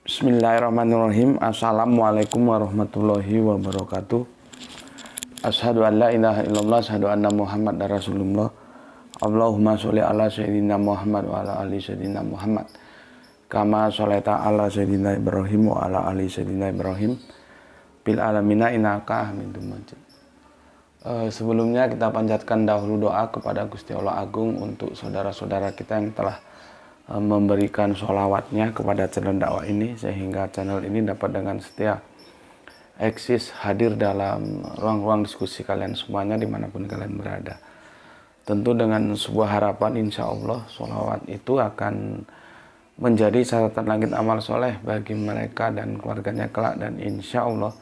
Bismillahirrahmanirrahim. Assalamualaikum warahmatullahi wabarakatuh. Asyhadu an la ilaha illallah, asyhadu anna Muhammad Rasulullah. Allahumma sholli ala sayyidina Muhammad wa ala ali sayyidina Muhammad. Kama sholaita ala sayyidina Ibrahim wa ala ali sayyidina Ibrahim. Bil alamina innaka Hamidum Majid. Sebelumnya kita panjatkan dahulu doa kepada Gusti Allah Agung untuk saudara-saudara kita yang telah memberikan sholawatnya kepada channel dakwah ini, sehingga channel ini dapat dengan setia eksis hadir dalam ruang-ruang diskusi kalian semuanya dimanapun kalian berada. Tentu dengan sebuah harapan, insya Allah sholawat itu akan menjadi catatan langit amal soleh bagi mereka dan keluarganya kelak, dan insya Allah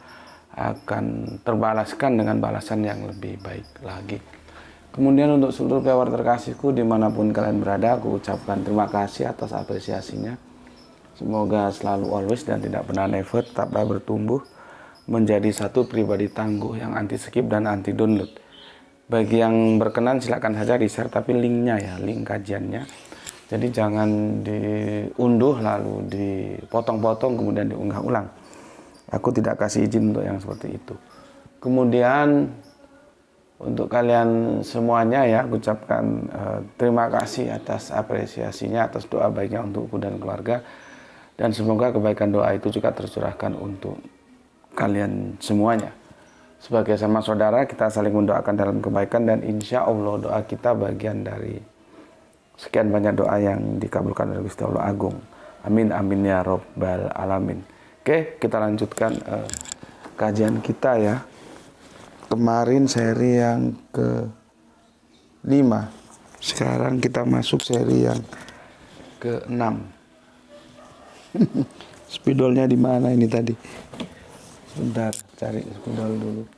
akan terbalaskan dengan balasan yang lebih baik lagi. Kemudian untuk seluruh viewer terkasihku dimanapun kalian berada, aku ucapkan terima kasih atas apresiasinya. Semoga selalu always dan tidak pernah never tetaplah bertumbuh menjadi satu pribadi tangguh yang anti skip dan anti download. Bagi yang berkenan silakan saja di share, tapi linknya ya, link kajiannya. Jadi jangan diunduh lalu dipotong-potong kemudian diunggah ulang. Aku tidak kasih izin untuk yang seperti itu. Kemudian untuk kalian semuanya ya, ucapkan terima kasih atas apresiasinya, atas doa baiknya untukku dan keluarga, dan semoga kebaikan doa itu juga tercurahkan untuk kalian semuanya. Sebagai sama saudara kita saling mendoakan dalam kebaikan, dan insya Allah doa kita bagian dari sekian banyak doa yang dikabulkan oleh Gusti Allah Agung. Amin amin ya robbal alamin. Oke, kita lanjutkan kajian kita ya. Kemarin seri yang ke-5, sekarang kita masuk seri yang ke-6. Spidolnya di mana ini tadi? Sebentar, cari spidol dulu.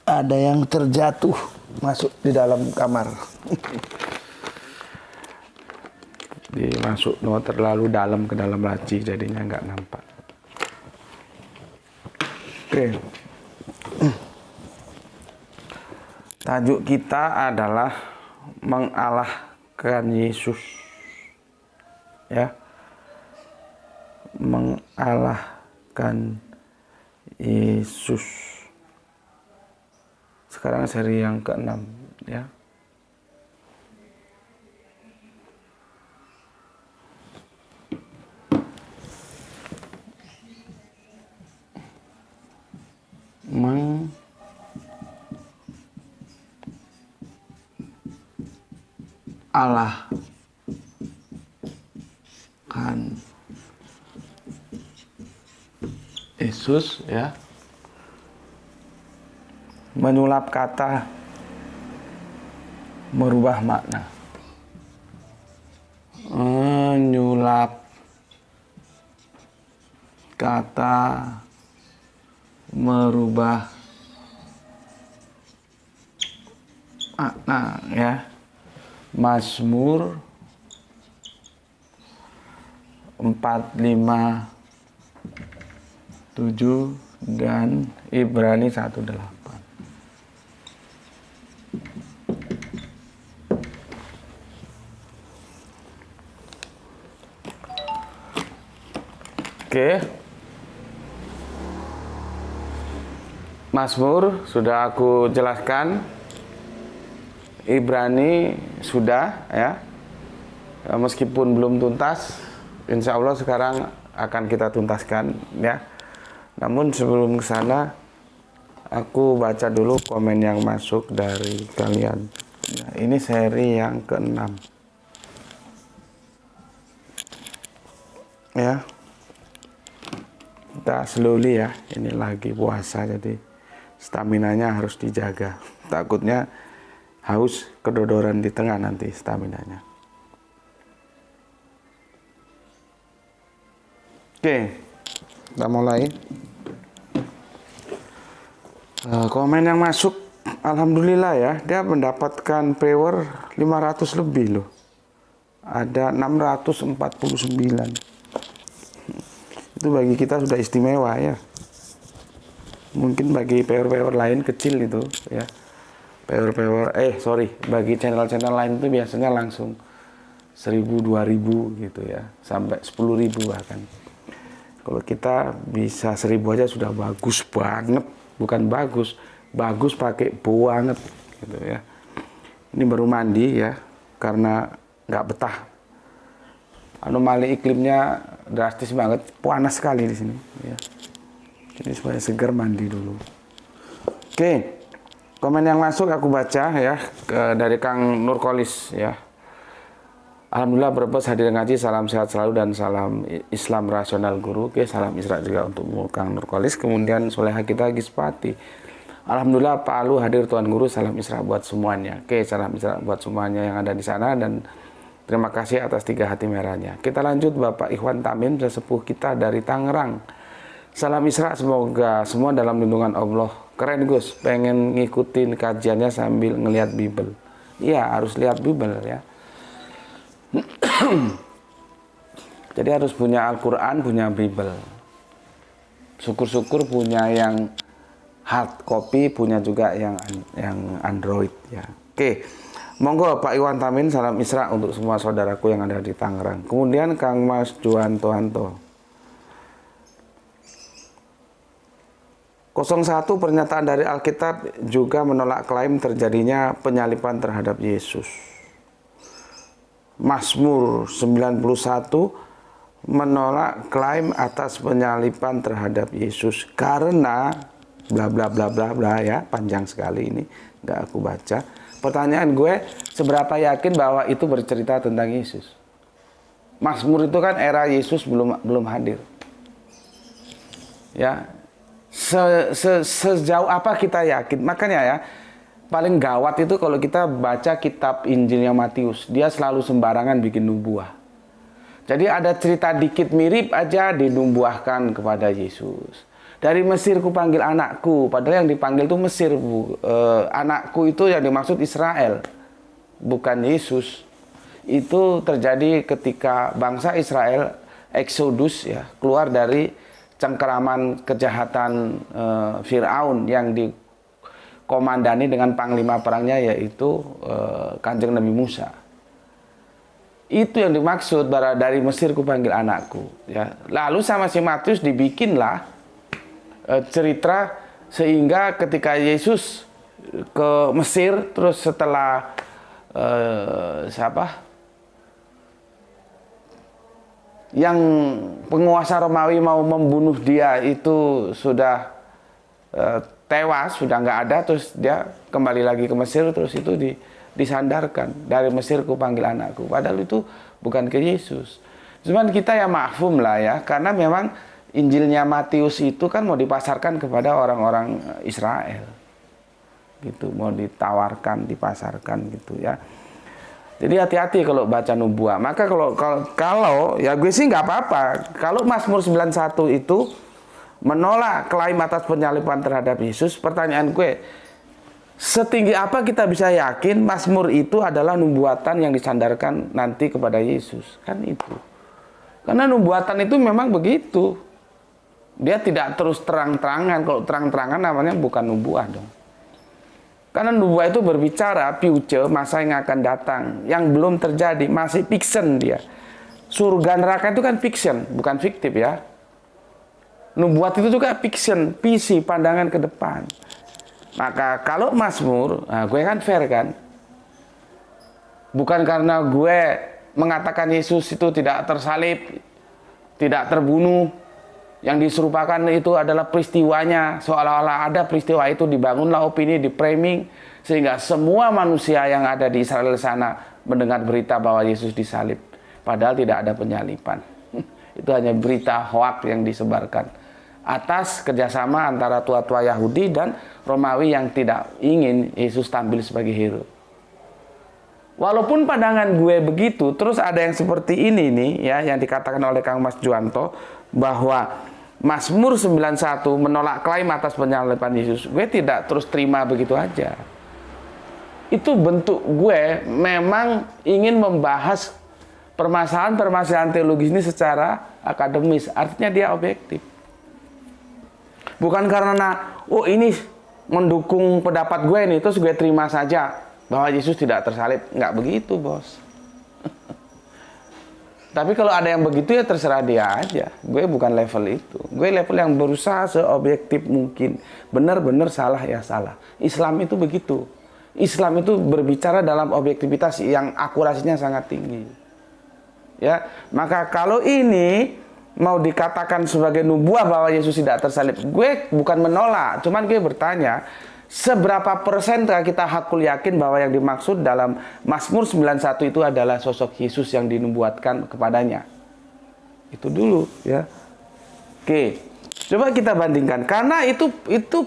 Ada yang terjatuh masuk di dalam kamar. Dimasuk terlalu dalam ke dalam laci, jadinya nggak nampak. Oke, tajuk kita adalah mengalahkan Yesus, ya, mengalahkan Yesus. Sekarang seri yang ke-6 ya. Mengalahkan Yesus ya. Menyulap kata merubah makna. Menyulap kata merubah makna ya. Mazmur 4:5-7 dan Ibrani 1:8. Oke, Mazmur sudah aku jelaskan, Ibrani sudah ya, meskipun belum tuntas, insya Allah sekarang akan kita tuntaskan ya. Namun sebelum ke sana, aku baca dulu komen yang masuk dari kalian. Nah, ini seri yang ke-6 ya. Kita slowly ya, ini lagi puasa jadi staminanya harus dijaga, takutnya haus kedodoran di tengah nanti staminanya. Oke, kita mulai. Komen yang masuk, alhamdulillah ya, dia mendapatkan viewer 500 lebih loh. Ada 649. Itu bagi kita sudah istimewa ya. Mungkin bagi viewer-viewer lain kecil itu ya. Sorry, bagi channel-channel lain itu biasanya langsung 1.000, 2.000 gitu ya, sampai 10.000 bahkan. Kalau kita bisa 1.000 aja sudah bagus banget, bukan bagus pakai banget gitu ya. Ini baru mandi ya, karena nggak betah. Anomali iklimnya drastis banget, panas sekali di sini ya. Jadi supaya segar mandi dulu. Oke. Komen yang masuk aku baca ya, dari Kang Nurkolis ya. Alhamdulillah berbes hadir ngaji, salam sehat selalu dan salam Islam rasional guru. Oke, salam Isra juga untuk Kang Nurkolis. Kemudian Soleha kita Gispati. Alhamdulillah Pak Alu hadir Tuan Guru, salam Isra buat semuanya. Oke, salam Isra buat semuanya yang ada di sana dan terima kasih atas 3 hati merahnya. Kita lanjut Bapak Ikhwan Tamim, sesepuh kita dari Tangerang. Salam Isra, semoga semua dalam lindungan Allah. Keren Gus, pengen ngikutin kajiannya sambil ngelihat Bible. Iya, harus lihat Bible ya. Jadi harus punya Al-Quran, punya Bible. Syukur-syukur punya yang hard copy, punya juga yang Android ya. Oke, monggo Pak Iwan Tamin, salam Isra untuk semua saudaraku yang ada di Tangerang. Kemudian Kang Mas Juanto. 01 pernyataan dari Alkitab juga menolak klaim terjadinya penyaliban terhadap Yesus. Mazmur 91 menolak klaim atas penyaliban terhadap Yesus karena bla bla bla bla bla ya, panjang sekali ini, nggak aku baca. Pertanyaan gue, seberapa yakin bahwa itu bercerita tentang Yesus? Mazmur itu kan era Yesus belum hadir. Ya. Sejauh apa kita yakin? Makanya ya, paling gawat itu kalau kita baca kitab Injilnya Matius, dia selalu sembarangan bikin nubuah. Jadi ada cerita dikit mirip aja dinubuahkan kepada Yesus. Dari Mesir ku panggil anakku, padahal yang dipanggil itu Mesir, anakku itu yang dimaksud Israel, bukan Yesus. Itu terjadi ketika bangsa Israel Exodus ya, keluar dari cengkeraman kejahatan Fir'aun yang dikomandani dengan panglima perangnya yaitu Kanjeng Nabi Musa. Itu yang dimaksud dari Mesir ku panggil anakku ya. Lalu sama si Matius dibikinlah cerita sehingga ketika Yesus ke Mesir, terus setelah yang penguasa Romawi mau membunuh dia itu sudah tewas, sudah nggak ada, terus dia kembali lagi ke Mesir, terus itu disandarkan, dari Mesir ku panggil anakku, padahal itu bukan ke Yesus. Cuman kita ya mahfum lah ya, karena memang Injilnya Matius itu kan mau dipasarkan kepada orang-orang Israel gitu, mau ditawarkan, dipasarkan gitu ya. Jadi hati-hati kalau baca nubuah. Maka kalau ya gue sih nggak apa-apa. Kalau Mazmur 91 itu menolak klaim atas penyaliban terhadap Yesus, pertanyaan gue, setinggi apa kita bisa yakin Mazmur itu adalah nubuatan yang disandarkan nanti kepada Yesus? Kan itu. Karena nubuatan itu memang begitu. Dia tidak terus terang-terangan. Kalau terang-terangan namanya bukan nubuah dong. Karena nubuah itu berbicara future, masa yang akan datang, yang belum terjadi, masih fiction dia. Surga neraka itu kan fiction, bukan fiktif ya. Nubuat itu juga fiction, visi, pandangan ke depan. Maka kalau Mazmur, nah gue kan fair kan. Bukan karena gue mengatakan Yesus itu tidak tersalib, tidak terbunuh, yang diserupakan itu adalah peristiwanya, seolah-olah ada peristiwa itu, dibangunlah opini, di framing, sehingga semua manusia yang ada di Israel sana mendengar berita bahwa Yesus disalib, padahal tidak ada penyaliban. Itu hanya berita hoak yang disebarkan atas kerjasama antara tua-tua Yahudi dan Romawi yang tidak ingin Yesus tampil sebagai hero. Walaupun pandangan gue begitu, terus ada yang seperti ini nih ya, yang dikatakan oleh Kang Mas Juanto, bahwa Mazmur 91 menolak klaim atas penyaliban Yesus. Gue tidak terus terima begitu aja. Itu bentuk gue memang ingin membahas permasalahan-permasalahan teologis ini secara akademis. Artinya dia objektif. Bukan karena, oh ini mendukung pendapat gue nih, terus gue terima saja bahwa Yesus tidak tersalib. Nggak begitu, bos. Tapi kalau ada yang begitu ya terserah dia aja. Gue bukan level itu. Gue level yang berusaha seobjektif mungkin. Benar-benar salah ya salah. Islam itu begitu. Islam itu berbicara dalam objektivitas yang akurasinya sangat tinggi. Ya, maka kalau ini mau dikatakan sebagai nubuah bahwa Yesus tidak tersalib, gue bukan menolak, cuman gue bertanya, seberapa persen kita hakul yakin bahwa yang dimaksud dalam Mazmur 91 itu adalah sosok Yesus yang dinubuatkan kepadanya? Itu dulu ya. Oke, coba kita bandingkan, karena itu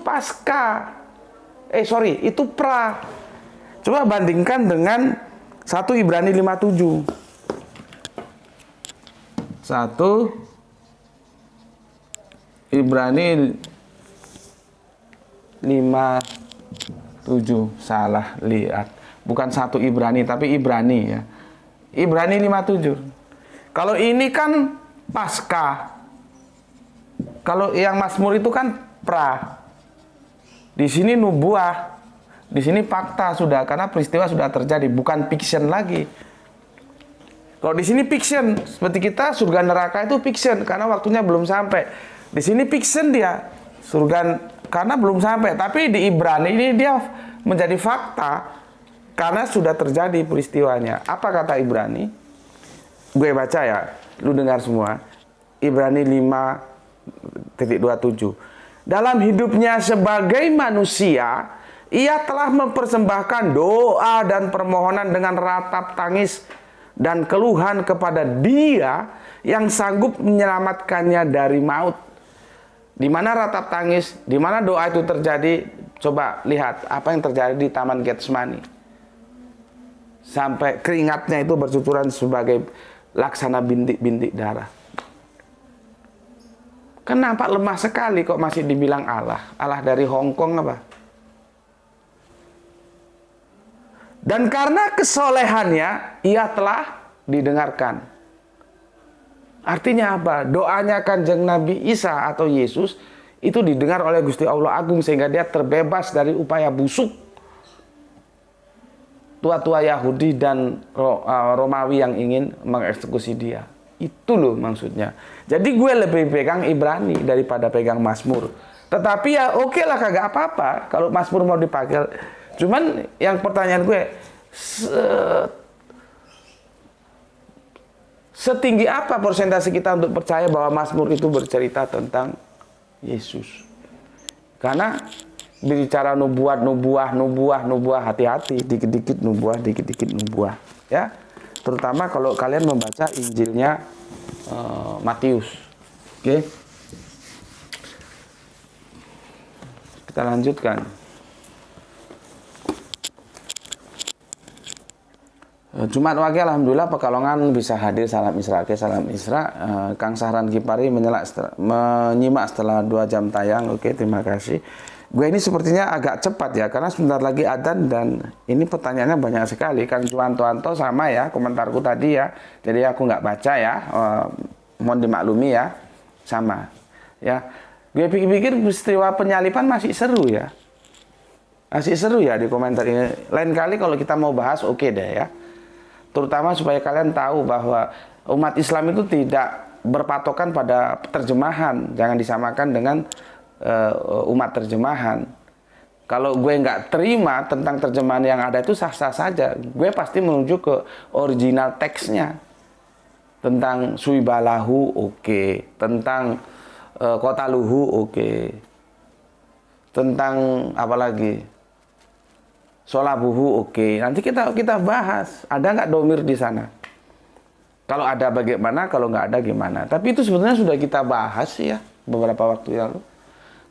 pasca, itu pra. Coba bandingkan dengan 1 Ibrani 57. 1 Ibrani 57, salah lihat. Bukan 1 Ibrani, tapi Ibrani ya. Ibrani 57. Kalau ini kan pasca. Kalau yang Mazmur itu kan pra. Di sini nubuah. Di sini fakta sudah, karena peristiwa sudah terjadi, bukan fiction lagi. Kalau di sini fiction, seperti kita surga neraka itu fiction karena waktunya belum sampai. Di sini fiction dia, surga karena belum sampai. Tapi di Ibrani ini dia menjadi fakta karena sudah terjadi peristiwanya. Apa kata Ibrani? Gue baca ya, lu dengar semua. Ibrani 5:27. Dalam hidupnya sebagai manusia, ia telah mempersembahkan doa dan permohonan dengan ratap tangis dan keluhan kepada Dia yang sanggup menyelamatkannya dari maut. Di mana ratap tangis, di mana doa itu terjadi? Coba lihat apa yang terjadi di Taman Getsemani. Sampai keringatnya itu bercucuran sebagai laksana bintik-bintik darah. Kan nampak lemah sekali kok masih dibilang Allah. Allah dari Hong Kong apa? Dan karena kesolehannya, ia telah didengarkan. Artinya apa? Doanya Kanjeng Nabi Isa atau Yesus itu didengar oleh Gusti Allah Agung sehingga dia terbebas dari upaya busuk tua-tua Yahudi dan Romawi yang ingin mengeksekusi dia. Itu loh maksudnya. Jadi gue lebih pegang Ibrani daripada pegang Mazmur. Tetapi ya oke lah, kagak apa-apa kalau Mazmur mau dipakai. Cuman yang pertanyaan gue, setinggi apa persentase kita untuk percaya bahwa Mazmur itu bercerita tentang Yesus? Karena bicara nubuah, hati-hati, dikit-dikit nubuah, ya. Terutama kalau kalian membaca Injilnya Matius. Oke. Kita lanjutkan. Jumat Wage alhamdulillah Pekalongan bisa hadir, salam Isra. Oke, salam Isra. Kang Sahran Kipari menyimak setelah 2 jam tayang. Oke, terima kasih. Gue ini sepertinya agak cepat ya, karena sebentar lagi adzan dan ini pertanyaannya banyak sekali. Kang Juwanto sama ya komentarku tadi ya. Jadi aku nggak baca ya. Mohon dimaklumi ya. Sama. Ya. Gue pikir-pikir peristiwa penyalipan masih seru ya. Masih seru ya di komentar ini. Lain kali kalau kita mau bahas oke deh ya. Terutama supaya kalian tahu bahwa umat Islam itu tidak berpatokan pada terjemahan. Jangan disamakan dengan umat terjemahan. Kalau gue nggak terima tentang terjemahan yang ada itu sah-sah saja. Gue pasti menuju ke original teksnya. Tentang suibalahu oke. Tentang kota luhu oke. Tentang apa lagi? Solabuhu oke. Nanti kita bahas. Ada nggak domir di sana? Kalau ada bagaimana, kalau nggak ada gimana. Tapi itu sebenarnya sudah kita bahas ya beberapa waktu yang lalu.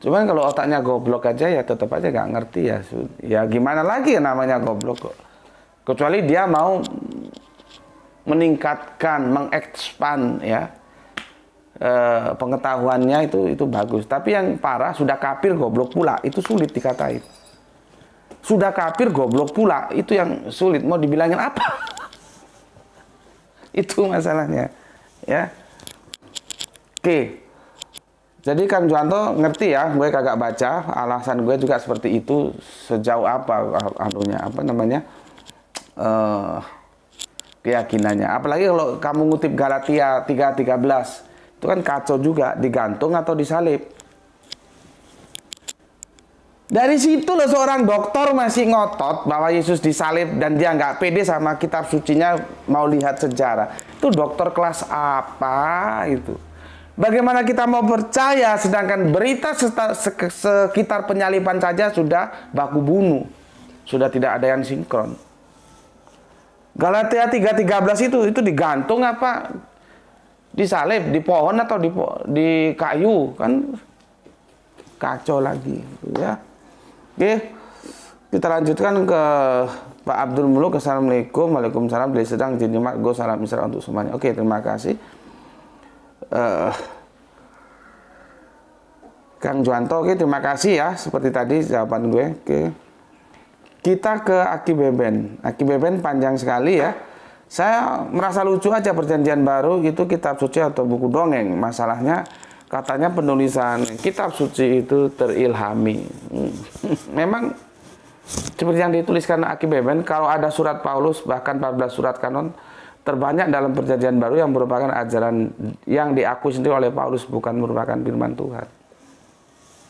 Cuman kalau otaknya goblok aja ya tetap aja nggak ngerti ya. Ya gimana lagi ya namanya goblok kok. Kecuali dia mau meningkatkan, mengekspan ya pengetahuannya itu bagus. Tapi yang parah sudah kafir goblok pula itu sulit dikatain. Sudah kafir goblok pula itu yang sulit, mau dibilangin apa? Itu masalahnya ya. Oke. Jadi Kang Juanto ngerti ya, gue kagak baca, alasan gue juga seperti itu. Sejauh apa anunya, apa namanya, keyakinannya. Apalagi kalau kamu ngutip Galatia 3:13, itu kan kacau juga, digantung atau disalib. Dari situ loh seorang dokter masih ngotot bahwa Yesus disalib dan dia nggak pede sama kitab sucinya, mau lihat sejarah. Itu dokter kelas apa itu? Bagaimana kita mau percaya sedangkan berita sekitar penyaliban saja sudah baku bunuh. Sudah tidak ada yang sinkron. Galatia 3:13 itu digantung apa disalib, di pohon atau di kayu, kan kacau lagi ya. Oke, kita lanjutkan ke Pak Abdul Muluk. Assalamualaikum. Waalaikumsalam. Beliau sedang dinyimak. Go salam Isra untuk semuanya. Oke, terima kasih. Kang Juanto, oke, terima kasih ya. Seperti tadi jawaban gue. Oke. Kita ke Aki Beben. Aki Beben panjang sekali ya. Saya merasa lucu aja, Perjanjian Baru itu kitab suci atau buku dongeng. Masalahnya katanya penulisan kitab suci itu terilhami. Memang seperti yang dituliskan Aki Beben, kalau ada surat Paulus, bahkan 14 surat kanon terbanyak dalam Perjanjian Baru yang merupakan ajaran yang diakui sendiri oleh Paulus, bukan merupakan firman Tuhan.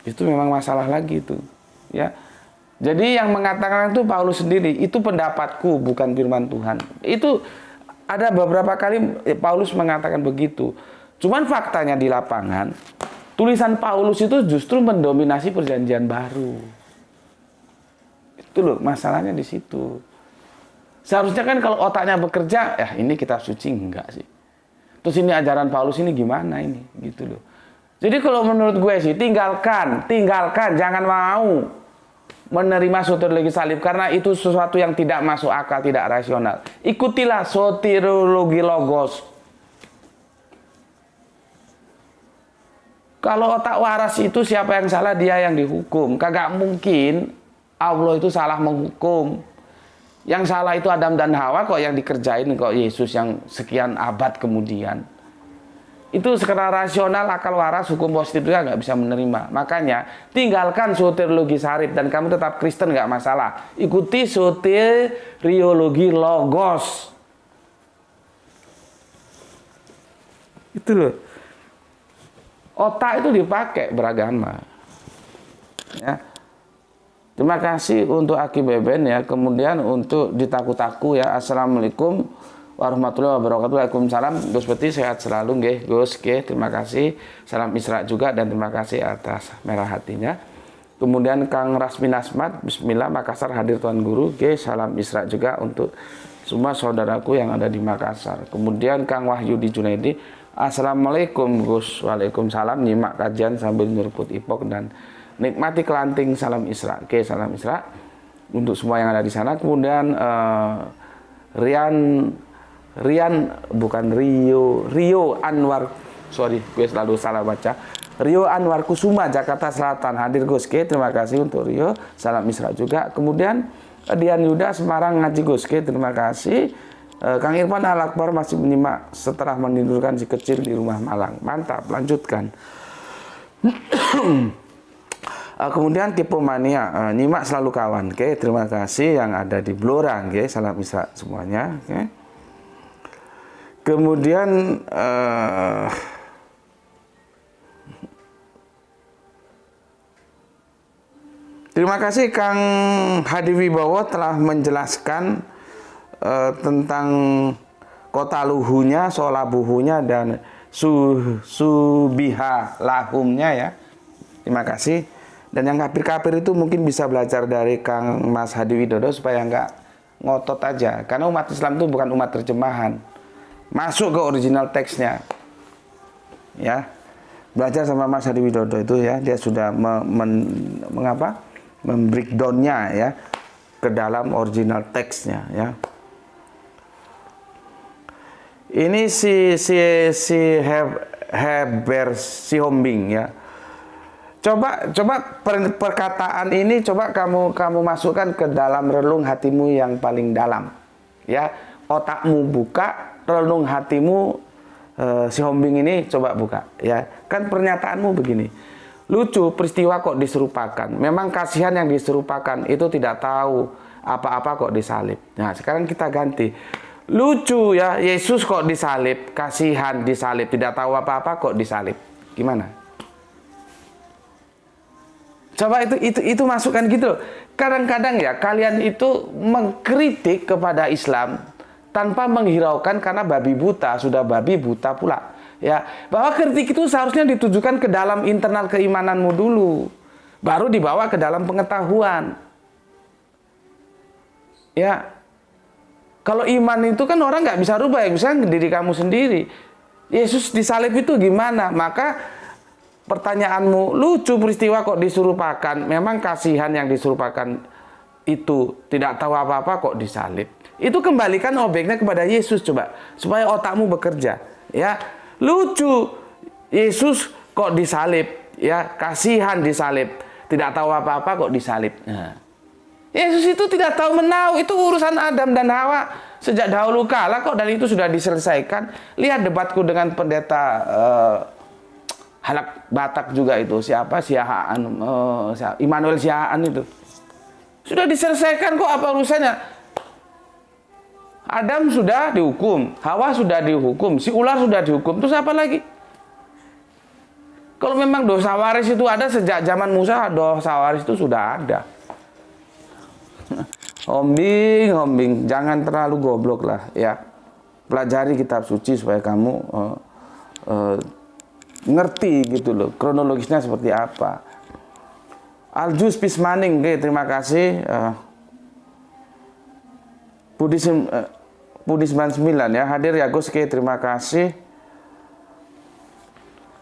Itu memang masalah lagi itu, ya. Jadi yang mengatakan itu Paulus sendiri, itu pendapatku, bukan firman Tuhan. Itu ada beberapa kali Paulus mengatakan begitu. Cuman faktanya di lapangan, tulisan Paulus itu justru mendominasi Perjanjian Baru. Itu loh masalahnya di situ. Seharusnya kan kalau otaknya bekerja, ya ini kitab suci, enggak sih. Terus ini ajaran Paulus ini gimana ini, gitu loh. Jadi kalau menurut gue sih, tinggalkan, jangan mau menerima soteriologi salib, karena itu sesuatu yang tidak masuk akal, tidak rasional. Ikutilah soteriologi logos. Kalau otak waras itu siapa yang salah, dia yang dihukum. Kagak mungkin Allah itu salah menghukum. Yang salah itu Adam dan Hawa kok, yang dikerjain kok Yesus yang sekian abad kemudian. Itu secara rasional, akal waras, hukum positif juga nggak bisa menerima. Makanya tinggalkan soteriologi salib dan kamu tetap Kristen nggak masalah. Ikuti soteriologi logos. Itu loh. Otak itu dipakai beragama. Ya. Terima kasih untuk Aki Beben ya. Kemudian untuk Ditaku-taku ya. Assalamualaikum warahmatullahi wabarakatuh. Waalaikumsalam. Gus Peti sehat selalu nggih, Gus. Nggih, terima kasih. Salam Isra juga dan terima kasih atas merah hatinya. Kemudian Kang Rasmin Asmat, bismillah Makassar hadir Tuan Guru. Nggih, salam Isra juga untuk semua saudaraku yang ada di Makassar. Kemudian Kang Wahyudi Junaidi, assalamualaikum Gus. Waalaikumsalam. Nyimak kajian sambil nyeruput ipok dan nikmati kelanting. Salam Isra. Oke, salam Isra untuk semua yang ada di sana. Kemudian Rian bukan Rio Anwar, sorry gue selalu salah baca. Rio Anwar Kusuma, Jakarta Selatan hadir Gus. Oke, terima kasih untuk Rio. Salam Isra juga. Kemudian Dian Yuda Semarang ngaji Gus. Oke, terima kasih. Kang Irfan Al-Akbar masih menyimak setelah menidurkan si kecil di rumah Malang. Mantap, lanjutkan. Kemudian Tipe Mania, nyimak selalu kawan. Oke, terima kasih yang ada di Blora. Oke, salam Isra semuanya. Oke. Kemudian terima kasih Kang Hadi Wibowo telah menjelaskan tentang kota luhunya, solabuhunya dan subiha lahumnya ya. Terima kasih. Dan yang kafir-kafir itu mungkin bisa belajar dari Kang Mas Hadi Widodo supaya nggak ngotot aja. Karena umat Islam itu bukan umat terjemahan. Masuk ke original teksnya. Ya. Belajar sama Mas Hadi Widodo itu ya, dia sudah membreakdown-nya ya ke dalam original teksnya ya. Ini si Heber Sihombing ya. Coba perkataan ini coba kamu masukkan ke dalam relung hatimu yang paling dalam. Ya, otakmu buka, relung hatimu si Hombing ini coba buka ya. Kan pernyataanmu begini. Lucu, peristiwa kok diserupakan. Memang kasihan yang diserupakan itu tidak tahu apa-apa kok disalib. Nah, sekarang kita ganti. Lucu ya, Yesus kok disalib, kasihan disalib, tidak tahu apa-apa kok disalib. Gimana? Coba itu masukkan gitu. Kadang-kadang ya kalian itu mengkritik kepada Islam tanpa menghiraukan karena babi buta sudah babi buta pula. Ya, bahwa kritik itu seharusnya ditujukan ke dalam internal keimananmu dulu, baru dibawa ke dalam pengetahuan. Ya, kalau iman itu kan orang nggak bisa rubah, yang bisa diri kamu sendiri. Yesus disalib itu gimana? Maka pertanyaanmu lucu, peristiwa kok diserupakan. Memang kasihan yang diserupakan itu tidak tahu apa-apa kok disalib. Itu kembalikan objeknya kepada Yesus coba, supaya otakmu bekerja. Ya. Lucu, Yesus kok disalib, ya kasihan disalib, tidak tahu apa-apa kok disalib. Nah, Yesus itu tidak tahu menahu, itu urusan Adam dan Hawa sejak dahulu kala kok, dan itu sudah diselesaikan. Lihat debatku dengan pendeta Halak Batak juga itu, siapa Siahaan, Immanuel Siahaan itu, sudah diselesaikan kok, apa urusannya? Adam sudah dihukum, Hawa sudah dihukum, si ular sudah dihukum, terus apa lagi? Kalau memang dosa waris itu ada sejak zaman Musa, dosa waris itu sudah ada. Hombing, jangan terlalu goblok lah ya. Pelajari kitab suci supaya kamu ngerti gitu loh, kronologisnya seperti apa. Aljus Pismaning, terima kasih. Budi 99 ya, hadir ya Gus, terima kasih.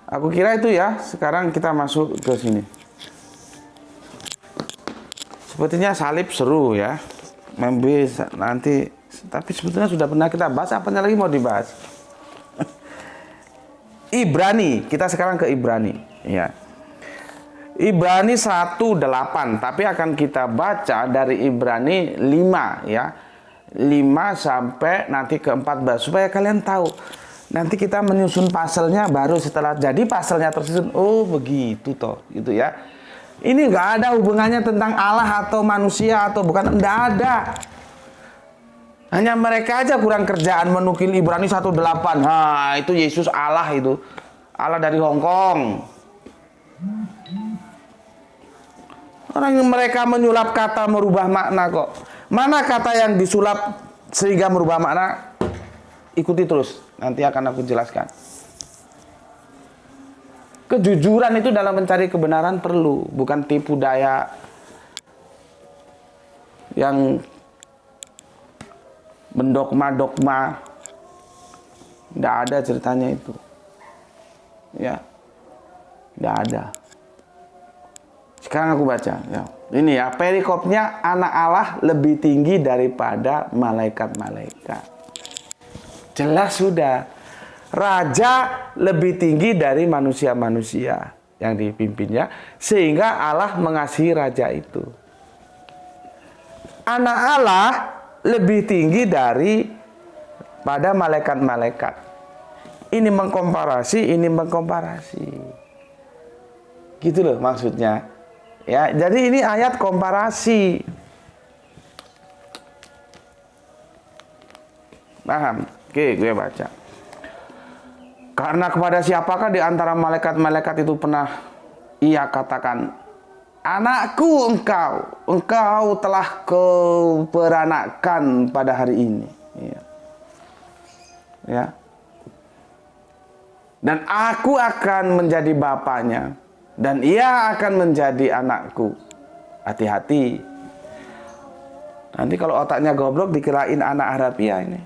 Aku kira itu ya. Sekarang kita masuk ke sini. Sepertinya salib seru ya. Membis nanti, tapi sebetulnya sudah pernah kita bahas. Apanya lagi mau dibahas? Ibrani, kita sekarang ke Ibrani ya. Ibrani 1:8, tapi akan kita baca dari Ibrani 5 ya. 5 sampai nanti ke 14 supaya kalian tahu. Nanti kita menyusun pasalnya baru setelah jadi pasalnya tersusun. Oh begitu toh, gitu ya. Ini nggak ada hubungannya tentang Allah atau manusia atau bukan, nggak ada. Hanya mereka aja kurang kerjaan menukil Ibrani 1:8. Nah itu Yesus Allah, itu Allah dari Hong Kong. Orang yang mereka menyulap kata merubah makna kok. Mana kata yang disulap sehingga merubah makna? Ikuti terus, nanti akan aku jelaskan. Kejujuran itu dalam mencari kebenaran perlu, bukan tipu daya yang mendogma-dogma. Tidak ada ceritanya itu. Ya, tidak ada. Sekarang aku baca ya. Ini ya, perikopnya, anak Allah lebih tinggi daripada malaikat-malaikat. Jelas sudah. Raja lebih tinggi dari manusia-manusia yang dipimpinnya, sehingga Allah mengasihi raja itu. Anak Allah lebih tinggi daripada malaikat-malaikat. Ini mengkomparasi, ini mengkomparasi. Gitu loh maksudnya. Ya, jadi ini ayat komparasi. Paham? Oke, gue baca. Karena kepada siapakah di antara malaikat-malaikat itu pernah ia katakan, anakku engkau telah keberanakan pada hari ini. Ya. Dan aku akan menjadi bapaknya, dan ia akan menjadi anakku. Hati-hati. Nanti kalau otaknya goblok dikirain anak harafiah ini.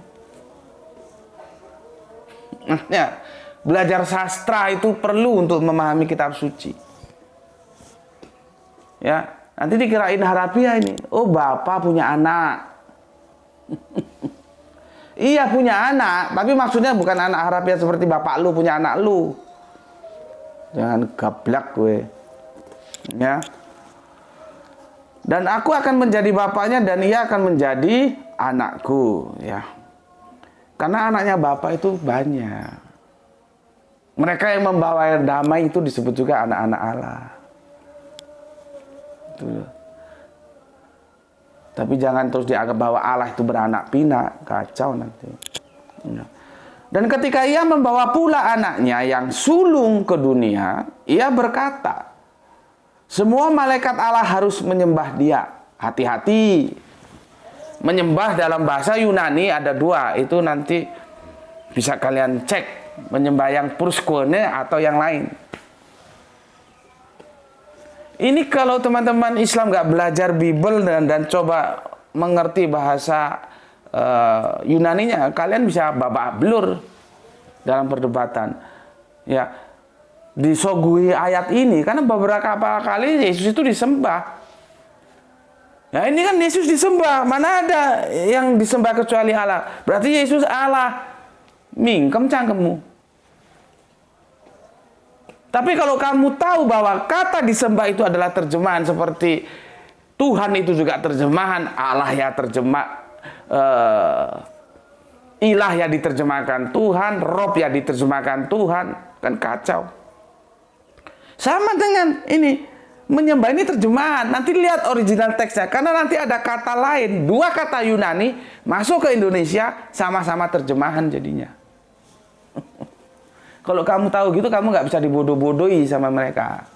Ya, belajar sastra itu perlu untuk memahami kitab suci. Ya, nanti dikirain harafiah ini. Oh, bapak punya anak. Iya punya anak, tapi maksudnya bukan anak harafiah seperti bapak lu punya anak lu. Jangan gablak gue. Ya. Dan aku akan menjadi bapaknya dan ia akan menjadi anakku, ya. Karena anaknya bapak itu banyak. Mereka yang membawa damai itu disebut juga anak-anak Allah. Itu. Tapi jangan terus dianggap bahwa Allah itu beranak pinak, kacau nanti. Dan ketika ia membawa pula anaknya yang sulung ke dunia, ia berkata, semua malaikat Allah harus menyembah dia. Hati-hati. Menyembah dalam bahasa Yunani ada dua, itu nanti bisa kalian cek. Menyembah yang pruskone atau yang lain. Ini kalau teman-teman Islam nggak belajar Bible dan coba mengerti bahasa Yunaninya, kalian bisa babak belur dalam perdebatan. Ya, disogui ayat ini karena beberapa kali Yesus itu disembah. Ya ini kan Yesus disembah, mana ada yang disembah kecuali Allah? Berarti Yesus Allah. Mingkem cangkemmu. Tapi kalau kamu tahu bahwa kata disembah itu adalah terjemahan seperti Tuhan itu juga terjemahan, Allah ya terjemah, ilah ya diterjemahkan Tuhan, Rob ya diterjemahkan Tuhan, kan kacau. Sama dengan ini, menyembah ini terjemahan. Nanti lihat original teksnya, karena nanti ada kata lain, dua kata Yunani masuk ke Indonesia sama-sama terjemahan jadinya. Kalau kamu tahu gitu, kamu nggak bisa dibodoh-bodohi sama mereka.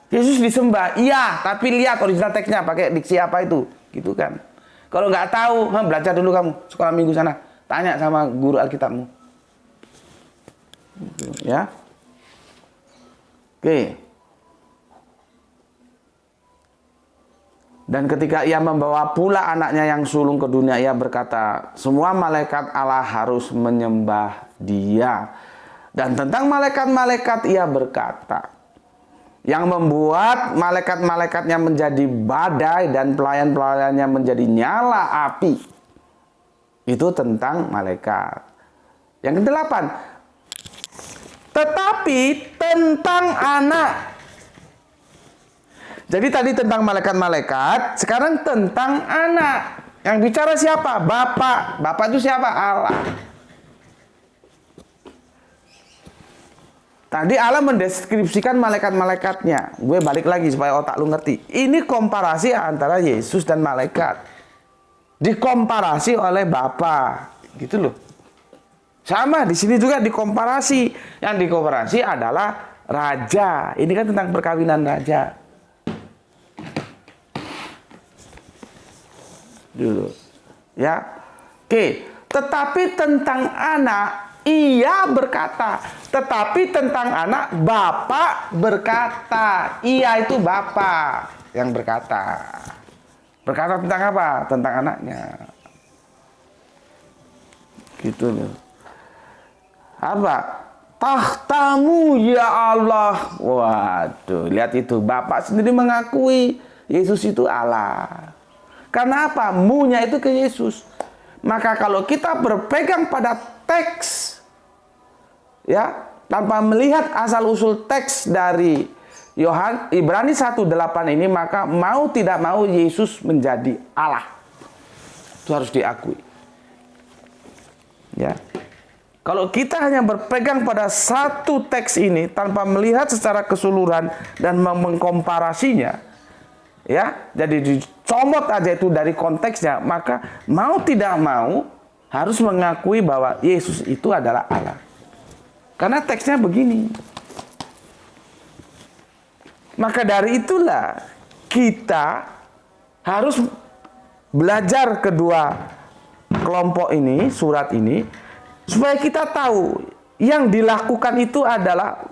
Yesus disembah, iya, tapi lihat original teksnya pakai diksi apa itu, gitu kan? Kalau nggak tahu, belajar dulu kamu sekolah minggu sana, tanya sama guru Alkitabmu, ya. Oke. Dan ketika ia membawa pula anaknya yang sulung ke dunia, ia berkata, semua malaikat Allah harus menyembah dia. Dan tentang malaikat-malaikat ia berkata, yang membuat malaikat-malaikatnya menjadi badai dan pelayan-pelayannya menjadi nyala api. Itu tentang malaikat. Yang kedelapan, tetapi tentang anak. Jadi tadi tentang malaikat-malaikat, sekarang tentang anak. Yang bicara siapa? Bapak. Bapak itu siapa? Allah. Tadi Allah mendeskripsikan malaikat-malaikatnya. Gue balik lagi supaya otak lu ngerti. Ini komparasi antara Yesus dan malaikat. Dikomparasi oleh Bapa. Gitu loh. Sama, di sini juga dikomparasi. Yang dikomparasi adalah raja. Ini kan tentang perkawinan raja. Dulu. Ya. Oke. Tetapi tentang anak, ia berkata, tetapi tentang anak, Bapak berkata. Ia itu Bapak yang berkata. Berkata tentang apa? Tentang anaknya. Gitu loh. Apa? Tahtamu ya Allah. Waduh, lihat itu. Bapak sendiri mengakui Yesus itu Allah. Karena apa? Mu-nya itu ke Yesus. Maka kalau kita berpegang pada teks, ya, tanpa melihat asal-usul teks dari Ibrani 1:8 ini, maka mau tidak mau Yesus menjadi Allah. Itu harus diakui. Ya. Kalau kita hanya berpegang pada satu teks ini tanpa melihat secara keseluruhan dan mengkomparasinya, ya, jadi dicomot aja itu dari konteksnya, maka mau tidak mau harus mengakui bahwa Yesus itu adalah Allah. Karena teksnya begini. Maka dari itulah kita harus belajar kedua kelompok ini, surat ini, supaya kita tahu yang dilakukan itu adalah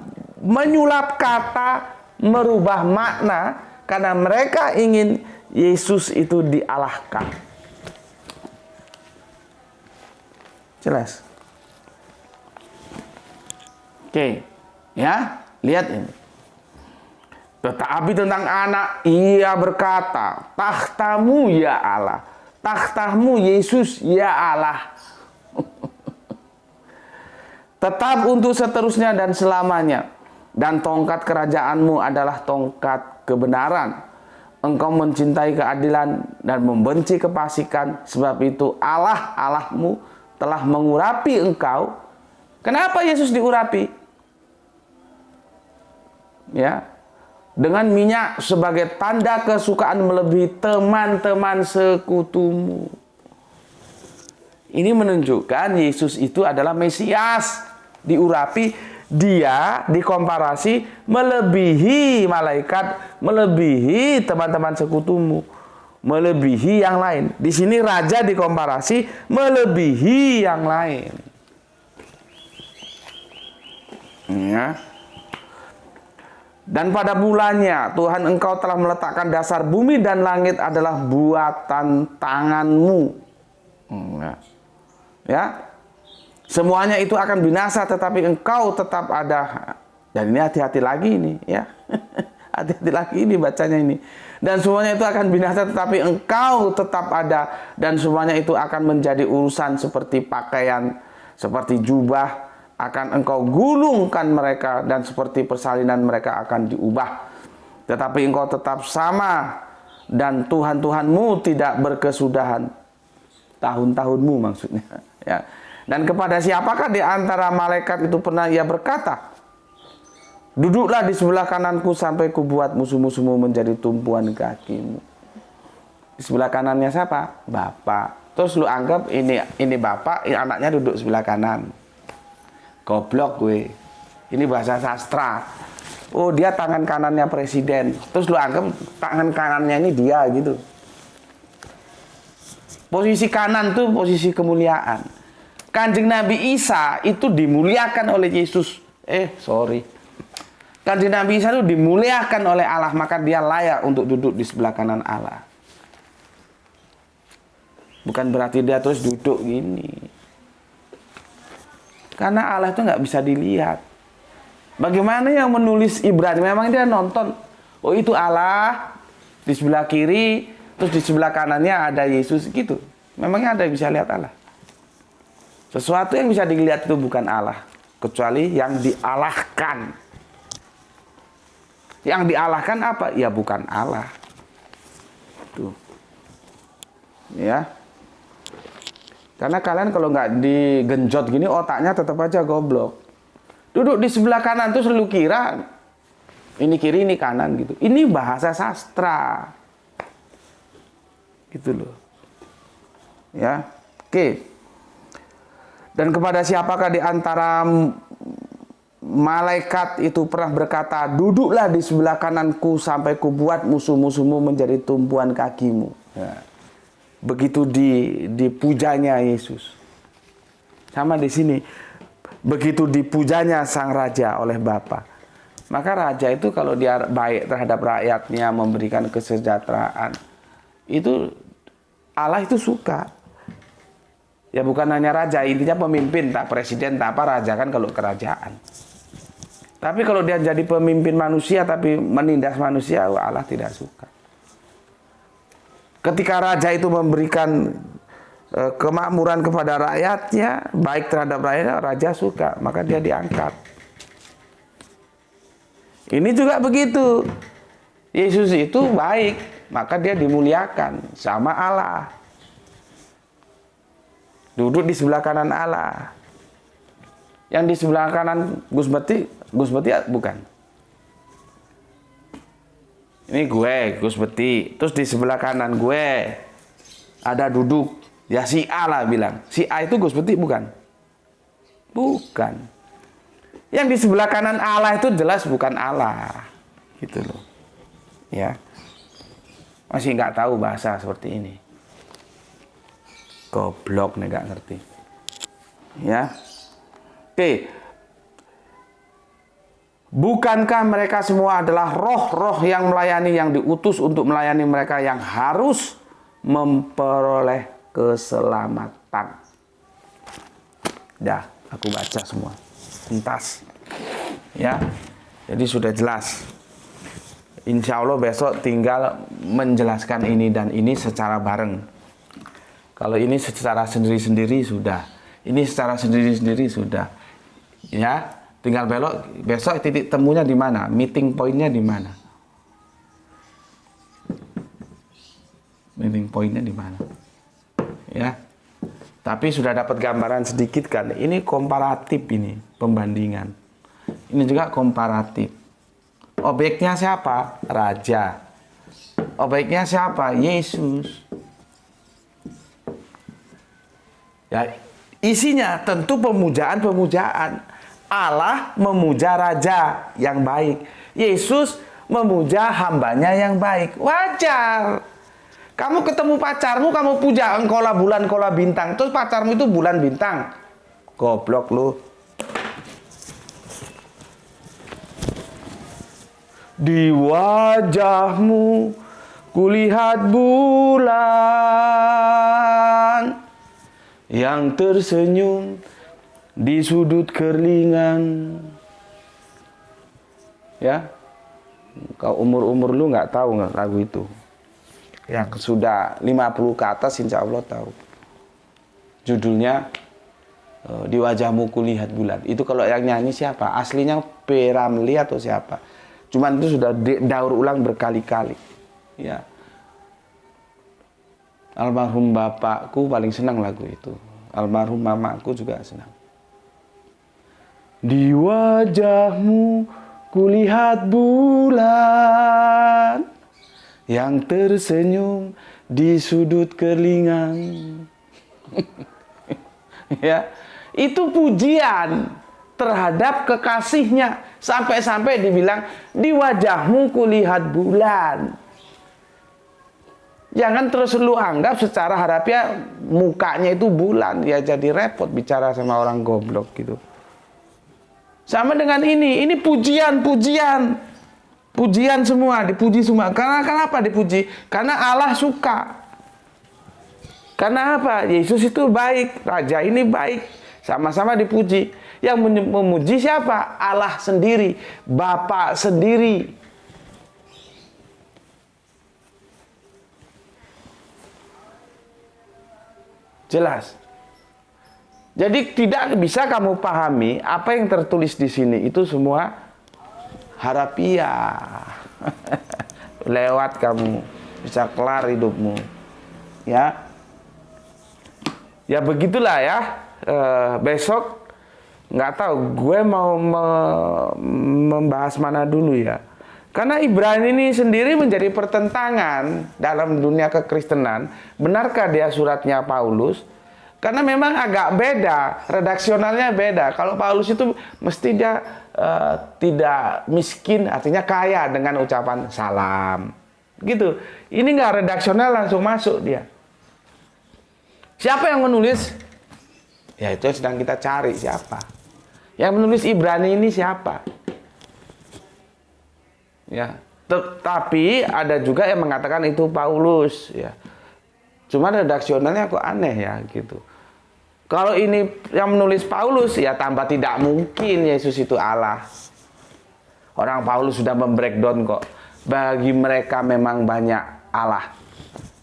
menyulap kata, merubah makna, karena mereka ingin Yesus itu dialahkan. Jelas? Oke, ya, lihat ini. Tetapi tentang anak, ia berkata, takhtamu ya Allah, takhtamu Yesus ya Allah. Tetap untuk seterusnya dan selamanya. Dan tongkat kerajaanmu adalah tongkat kebenaran. Engkau mencintai keadilan dan membenci kefasikan. Sebab itu Allah, Allahmu telah mengurapi engkau. Kenapa Yesus diurapi? ya, dengan minyak sebagai tanda kesukaan melebihi teman-teman sekutumu. Ini menunjukkan Yesus itu adalah Mesias. Diurapi, dia dikomparasi melebihi malaikat, melebihi teman-teman sekutumu, melebihi yang lain. Di sini raja dikomparasi melebihi yang lain. Ya. Dan pada mulanya Tuhan engkau telah meletakkan dasar bumi dan langit adalah buatan tanganmu. Ya, semuanya itu akan binasa, tetapi engkau tetap ada. Dan ini hati-hati lagi ini, ya. Hati-hati lagi ini bacanya ini. Dan semuanya itu akan binasa, tetapi engkau tetap ada. Dan semuanya itu akan menjadi urusan seperti pakaian, seperti jubah. Akan engkau gulungkan mereka, dan seperti persalinan mereka akan diubah. Tetapi engkau tetap sama, dan Tuhan-Tuhanmu tidak berkesudahan. Tahun-tahunmu maksudnya. Ya. Dan kepada siapakah di antara malaikat itu pernah ia berkata, duduklah di sebelah kananku sampai kubuat musuh-musuhmu menjadi tumpuan kakimu. Di sebelah kanannya siapa? Bapak. Terus lu anggap ini bapak, anaknya duduk sebelah kanan. Goblok gue. Ini bahasa sastra. Oh, dia tangan kanannya presiden. Terus lu anggap tangan kanannya ini dia gitu. Posisi kanan tuh posisi kemuliaan. Kanjeng Nabi Isa itu dimuliakan oleh Yesus. Kanjeng Nabi Isa itu dimuliakan oleh Allah, maka dia layak untuk duduk di sebelah kanan Allah. Bukan berarti dia terus duduk gini. Karena Allah itu nggak bisa dilihat. Bagaimana yang menulis Ibrani? Memang dia nonton. Oh, itu Allah di sebelah kiri, terus di sebelah kanannya ada Yesus gitu. Memangnya ada yang bisa lihat Allah? Sesuatu yang bisa dilihat itu bukan Allah, kecuali yang dialahkan. Yang dialahkan apa? Ya bukan Allah. Tuh. Ya. Karena kalian kalau nggak digenjot gini, otaknya tetap aja goblok. Duduk di sebelah kanan tuh selalu kira ini kiri, ini kanan gitu. Ini bahasa sastra. Gitu loh. Ya. Oke. Dan kepada siapakah di antara malaikat itu pernah berkata, duduklah di sebelah kananku sampai kubuat musuh-musuhmu menjadi tumpuan kakimu. Ya. Begitu dipujanya Yesus. Sama di sini. Begitu dipujanya sang raja oleh Bapa. Maka raja itu kalau dia baik terhadap rakyatnya, memberikan kesejahteraan, itu Allah itu suka. Ya bukan hanya raja, intinya pemimpin, tak presiden, tak apa, raja kan kalau kerajaan. Tapi kalau dia jadi pemimpin manusia tapi menindas manusia, Allah tidak suka. Ketika raja itu memberikan kemakmuran kepada rakyatnya, baik terhadap rakyatnya, raja suka, maka dia diangkat. Ini juga begitu. Yesus itu baik, maka dia dimuliakan sama Allah. Duduk di sebelah kanan Allah. Yang di sebelah kanan Gus Beti bukan. Ini gue, Gus Beti. Terus di sebelah kanan gue ada duduk. Ya si A lah bilang. Si A itu Gus Beti bukan? Bukan. Yang di sebelah kanan Allah itu jelas bukan Allah. Gitu loh. Ya. Masih nggak tahu bahasa seperti ini. Goblok nih, nggak ngerti. Ya. Oke. Bukankah mereka semua adalah roh-roh yang melayani, yang diutus untuk melayani mereka yang harus memperoleh keselamatan. Dah, aku baca semua. Tuntas. Ya. Jadi sudah jelas. Insya Allah besok tinggal menjelaskan ini dan ini secara bareng. Kalau ini secara sendiri-sendiri sudah. Ini secara sendiri-sendiri sudah. Ya. Tinggal besok titik temunya di mana? Meeting pointnya di mana? Meeting pointnya di mana? Ya. Tapi sudah dapat gambaran sedikit kan? Ini komparatif ini, pembandingan. Ini juga komparatif. objeknya siapa? Raja. Objeknya siapa? Yesus. Ya, isinya tentu pemujaan-pemujaan. Allah memuja raja yang baik. Yesus memuja hambanya yang baik. Wajar. Kamu ketemu pacarmu, kamu puja engkaulah bulan, engkaulah bintang. Terus pacarmu itu bulan bintang. Goblok lu. Di wajahmu kulihat bulan yang tersenyum di sudut kerlingan. Ya, kau umur-umur lu nggak tahu nggak lagu itu. Yang sudah 50 ke atas insya Allah tahu. Judulnya Di Wajahmu Kulihat Bulan. Itu kalau yang nyanyi siapa? Aslinya P. Ramli atau siapa? Cuman itu sudah daur ulang berkali-kali. Ya. Almarhum bapakku paling senang lagu itu. Almarhum mamaku juga senang. Di wajahmu kulihat bulan yang tersenyum di sudut kerlingan. Ya, itu pujian terhadap kekasihnya. Sampai-sampai dibilang di wajahmu kulihat bulan. Jangan terus lu anggap secara harafiah mukanya itu bulan. Ya jadi repot bicara sama orang goblok gitu. Sama dengan ini pujian semua, dipuji semua. Karena kenapa dipuji? Karena Allah suka. Karena apa? Yesus itu baik, Raja ini baik, sama-sama dipuji. Yang memuji siapa? Allah sendiri, Bapa sendiri. Jelas. Jadi tidak bisa kamu pahami apa yang tertulis di sini itu semua harafiah. Lewat kamu bisa kelar hidupmu. Ya. Ya begitulah ya. Besok nggak tahu gue mau membahas mana dulu ya. Karena Ibrani ini sendiri menjadi pertentangan dalam dunia kekristenan. Benarkah dia suratnya Paulus? Karena memang agak beda, redaksionalnya beda. Kalau Paulus itu mesti dia tidak miskin, artinya kaya dengan ucapan salam. Gitu. Ini nggak redaksional langsung masuk dia. Siapa yang menulis? Ya itu sedang kita cari siapa. Yang menulis Ibrani ini siapa? Ya, tetapi ada juga yang mengatakan itu Paulus. Ya. Cuma redaksionalnya kok aneh ya gitu. Kalau ini yang menulis Paulus ya tambah tidak mungkin Yesus itu Allah. Orang Paulus sudah membreakdown kok. Bagi mereka memang banyak Allah.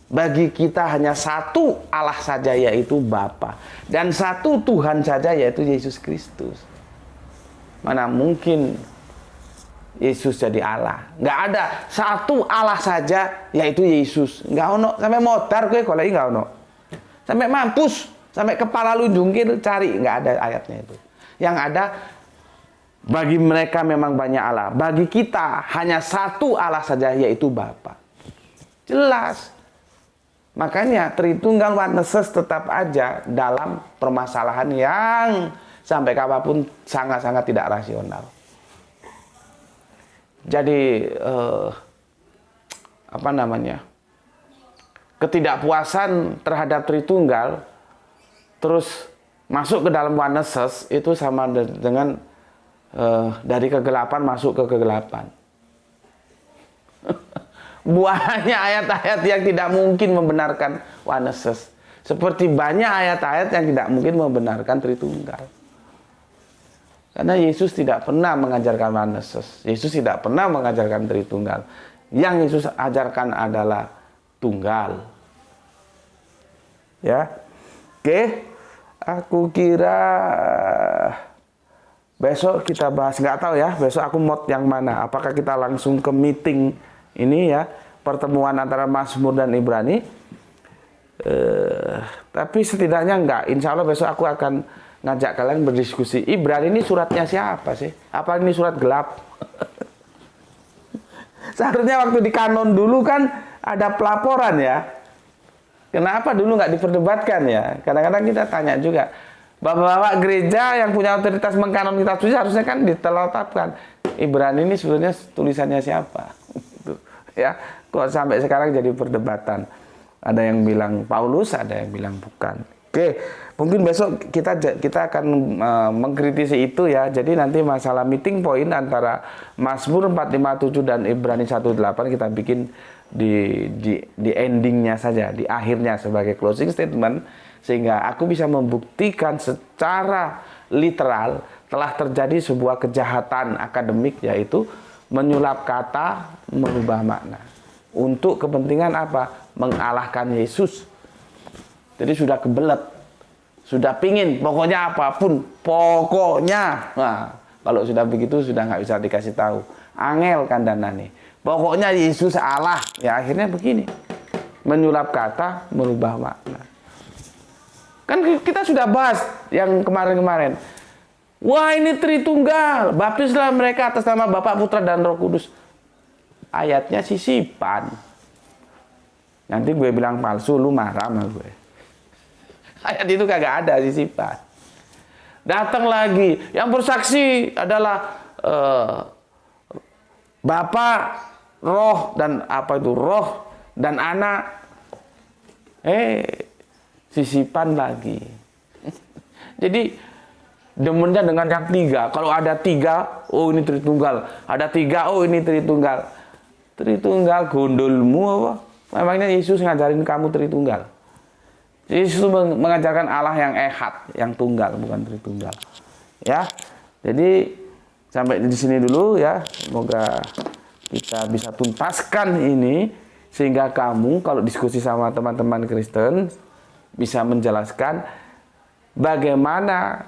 Bagi kita hanya satu Allah saja yaitu Bapa. Dan satu Tuhan saja yaitu Yesus Kristus. Mana mungkin Yesus jadi Allah? Nggak ada satu Allah saja yaitu Yesus. Nggak ono sampai modar gue kalau nggak ono. Sampai mampus, sampai kepala lu jungkir cari nggak ada ayatnya itu. Yang ada bagi mereka memang banyak Allah. Bagi kita hanya satu Allah saja yaitu Bapa. Jelas. Makanya Tritunggal Oneness tetap aja dalam permasalahan yang sampai kapanpun sangat-sangat tidak rasional. Jadi ketidakpuasan terhadap Tritunggal terus masuk ke dalam Oneness itu sama dengan dari kegelapan masuk ke kegelapan. Banyak ayat-ayat yang tidak mungkin membenarkan Oneness, seperti banyak ayat-ayat yang tidak mungkin membenarkan Tritunggal. Karena Yesus tidak pernah mengajarkan Oneness. Yesus tidak pernah mengajarkan Tritunggal. Yang Yesus ajarkan adalah tunggal. Ya. Oke. Aku kira besok kita bahas, nggak tahu ya, besok aku mod yang mana. Apakah kita langsung ke meeting ini ya, pertemuan antara Mazmur dan Ibrani. Tapi setidaknya enggak. Insya Allah besok aku akan ngajak kalian berdiskusi. Ibrani ini suratnya siapa sih? Apa ini surat gelap? Seharusnya waktu di kanon dulu kan ada pelaporan ya. Kenapa dulu nggak diperdebatkan ya? Kadang-kadang kita tanya juga. Bapak-bapak gereja yang punya otoritas mengkanon kitab suci harusnya kan ditelotapkan. Ibrani ini sebenarnya tulisannya siapa? Gitu. Ya, kok sampai sekarang jadi perdebatan. Ada yang bilang Paulus, ada yang bilang bukan. Oke, mungkin besok kita akan mengkritisi itu ya. Jadi nanti masalah meeting point antara Mazmur 457 dan Ibrani 18 kita bikin di endingnya saja, di akhirnya sebagai closing statement, sehingga aku bisa membuktikan secara literal telah terjadi sebuah kejahatan akademik, yaitu menyulap kata, merubah makna. Untuk kepentingan apa? Mengalahkan Yesus. Jadi sudah kebelet, sudah pingin, pokoknya apapun, pokoknya. Nah, kalau sudah begitu sudah nggak bisa dikasih tahu. Angel kandhane. Pokoknya Yesus Allah. Ya akhirnya begini, menyulap kata, merubah makna. Kan kita sudah bahas yang kemarin-kemarin. Wah ini Tritunggal, baptislah mereka atas nama Bapa, Putra, dan Roh Kudus. Ayatnya sisipan. Nanti gue bilang palsu, lu marah sama gue. Ayat itu kagak ada sisipan. Datang lagi, yang bersaksi adalah Bapa, Roh, dan apa itu? Roh dan Anak. Sisipan lagi. Jadi demennya dengan yang tiga. Kalau ada tiga, oh ini Tritunggal. Ada tiga, oh ini Tritunggal. Tritunggal gondolmu apa? Memangnya Yesus ngajarin kamu Tritunggal? Yesus mengajarkan Allah yang ehad, yang tunggal, bukan Tritunggal. Ya, jadi sampai di sini dulu ya. Semoga kita bisa tuntaskan ini sehingga kamu kalau diskusi sama teman-teman Kristen bisa menjelaskan bagaimana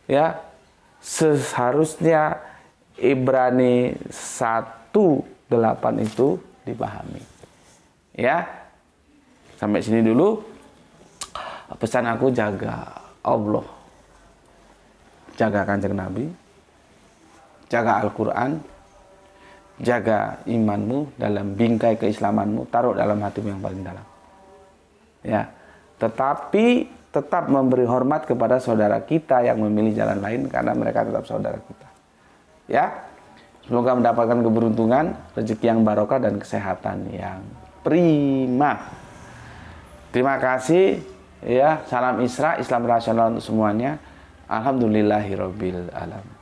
ya seharusnya Ibrani 1:8 itu dipahami. Ya, sampai sini dulu. Pesan aku, jaga Allah, jaga Kanjeng Nabi, jaga Al-Quran, jaga imanmu dalam bingkai keislamanmu, taruh dalam hatimu yang paling dalam. Ya, tetapi tetap memberi hormat kepada saudara kita yang memilih jalan lain karena mereka tetap saudara kita. Ya, semoga mendapatkan keberuntungan, rezeki yang barokah, dan kesehatan yang prima. Terima kasih. Ya, salam Isra, Islam rasional untuk semuanya. Alhamdulillahirabbil alamin.